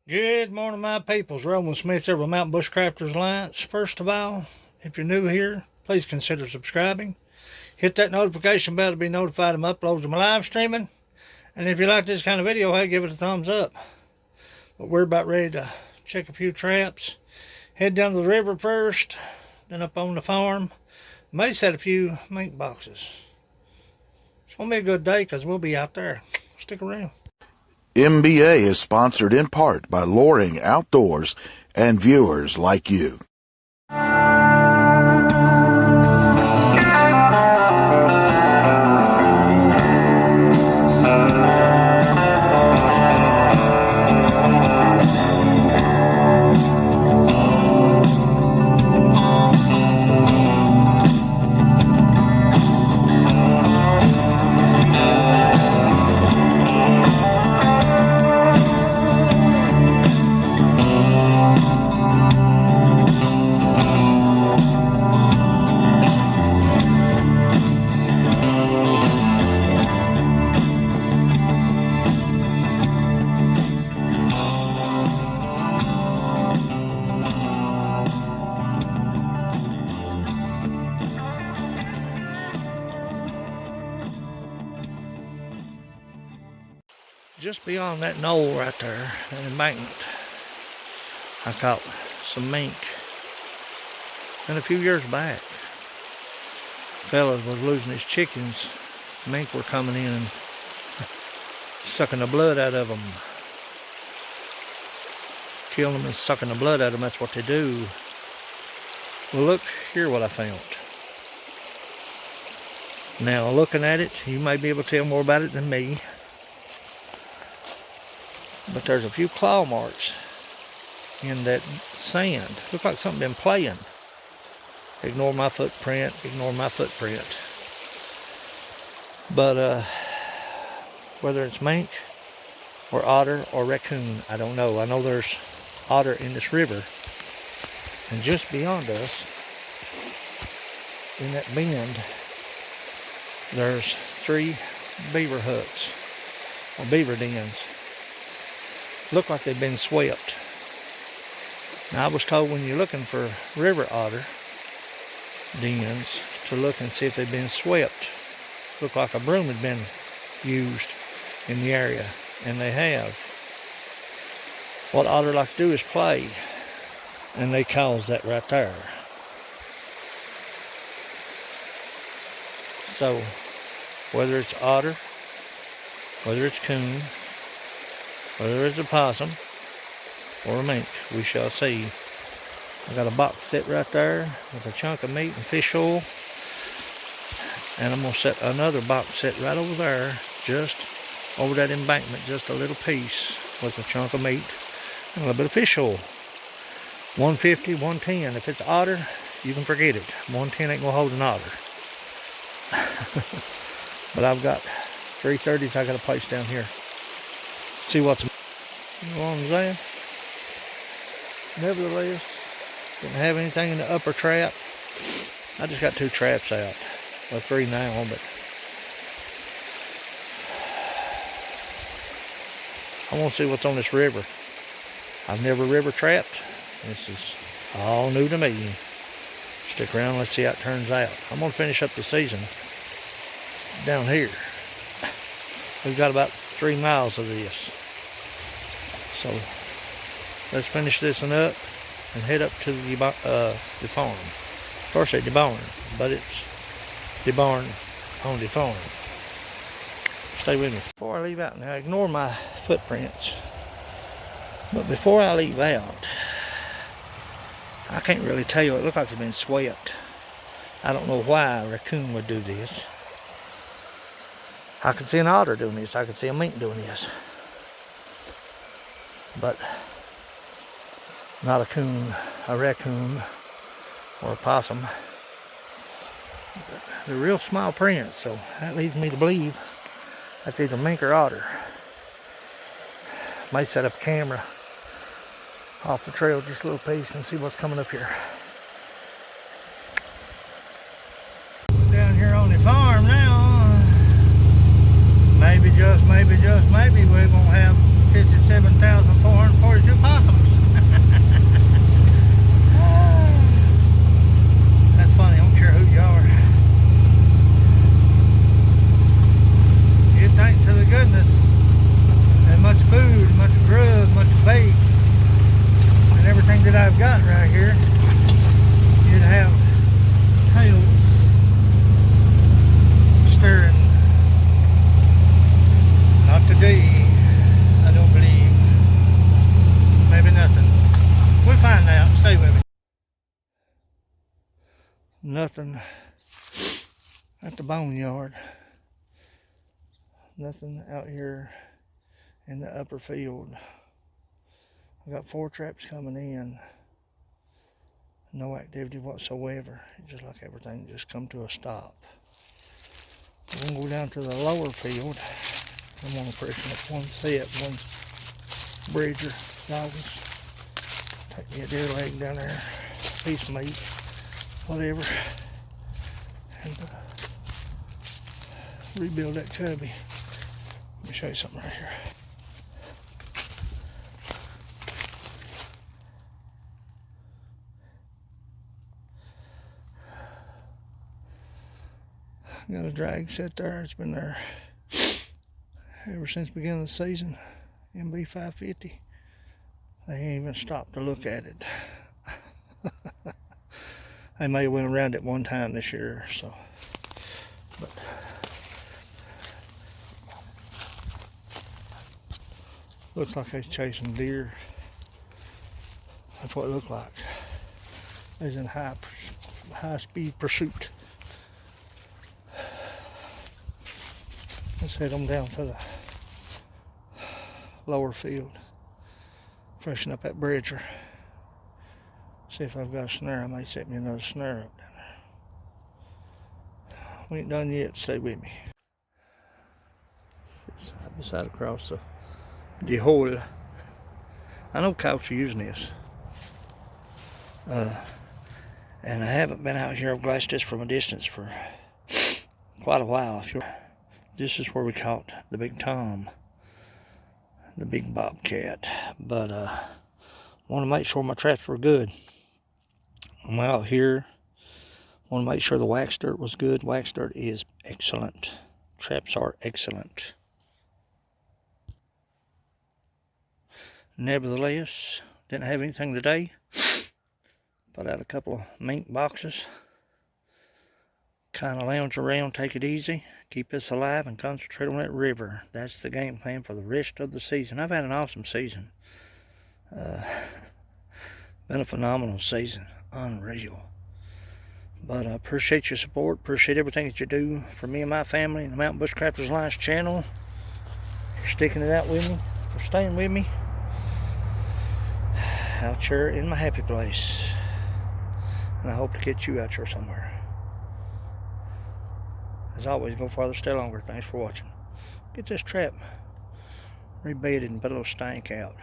Good morning, my peoples. Roland Smith here with Mountain Bushcrafters Alliance. First of all, if you're new here, please consider subscribing. Hit that notification bell to be notified of my uploads of my live streaming. And if you like this kind of video, hey, give it a thumbs up. But we're about ready to check a few traps. Head down to the river first, then up on the farm. May set a few mink boxes. It's going to be a good day because we'll be out there. Stick around. MBA is sponsored in part by Loring Outdoors and viewers like you. Just beyond that knoll right there, an embankment, I caught some mink. And a few years back, fellas was losing his chickens. Mink were coming in and sucking the blood out of them. Killing them and sucking the blood out of them, that's what they do. Well, look here what I found. Now, looking at it, you may be able to tell more about it than me. But there's a few claw marks in that sand. Look like something been playing. Ignore my footprint, ignore my footprint. But whether it's mink or otter or raccoon, I don't know. I know there's otter in this river. And just beyond us, in that bend, there's 3 beaver huts or beaver dens. Look like they've been swept. Now, I was told when you're looking for river otter dens to look and see if they've been swept. Look like a broom had been used in the area, and they have. What otter like to do is play, and they cause that right there. So, whether it's otter, whether it's coon, whether it's a possum or a mink, we shall see. I got a box set right there with a chunk of meat and fish oil. And I'm going to set another box set right over there, just over that embankment, just a little piece with a chunk of meat and a little bit of fish oil. 150, 110. If it's otter, you can forget it. 110 ain't going to hold an otter. But I've got 330s I got to place down here. See what's, you know what I'm saying? Nevertheless, didn't have anything in the upper trap. I just got 2 traps out, or 3 now, but I want to see what's on this river. I've never river trapped. This is all new to me. Stick around, let's see how it turns out. I'm going to finish up the season down here. We've got about 3 miles of this. So let's finish this one up and head up to the farm. Of course, it's the barn, but it's the barn on the farm. Stay with me. Before I leave out, now ignore my footprints. But before I leave out, I can't really tell you. It looked like it's been swept. I don't know why a raccoon would do this. I could see an otter doing this. I could see a mink doing this. But not a coon, a raccoon, or a possum. They're real small prints, so that leads me to believe that's either mink or otter. Might set up a camera off the trail just a little piece and see what's coming up here. Down here on the farm now, maybe just maybe we're gonna have 57,442 Nothing at the boneyard. Nothing out here in the upper field. I got 4 traps coming in. No activity whatsoever. It's just like everything just come to a stop. We're gonna go down to the lower field. I'm gonna freshen up one set, one bridger dogs. Take me a deer leg down there, piece of meat, whatever, and rebuild that cubby. Let me show you something right here. Got a drag set there. It's been there ever since the beginning of the season. MB 550. They ain't even stopped to look at it. They may have went around it one time this year, so. But looks like they're chasing deer. That's what it looked like. They're in high speed pursuit. Let's head them down to the lower field. Freshen up that bridger. See if I've got a snare. I may set me another snare up down there. We ain't done yet. Stay with me. Side by side across the hole. I know cows are using this. And I haven't been out here. I've glassed this from a distance for quite a while. This is where we caught the big tom, the big bobcat. But want to make sure my traps were good. I'm out here. Want to make sure the wax dirt was good. Wax dirt is excellent. Traps are excellent. Nevertheless, didn't have anything today. Put out a couple of mink boxes. Kind of lounge around, take it easy, keep us alive, and concentrate on that river. That's the game plan for the rest of the season. I've had an awesome season. Been a phenomenal season. Unreal. But I appreciate your support. Appreciate everything that you do for me and my family and the Mountain Bushcrafters Alliance channel. For sticking it out with me. For staying with me. Out here in my happy place. And I hope to get you out here somewhere. As always, go farther, stay longer. Thanks for watching. Get this trap rebedded and put a little stank out.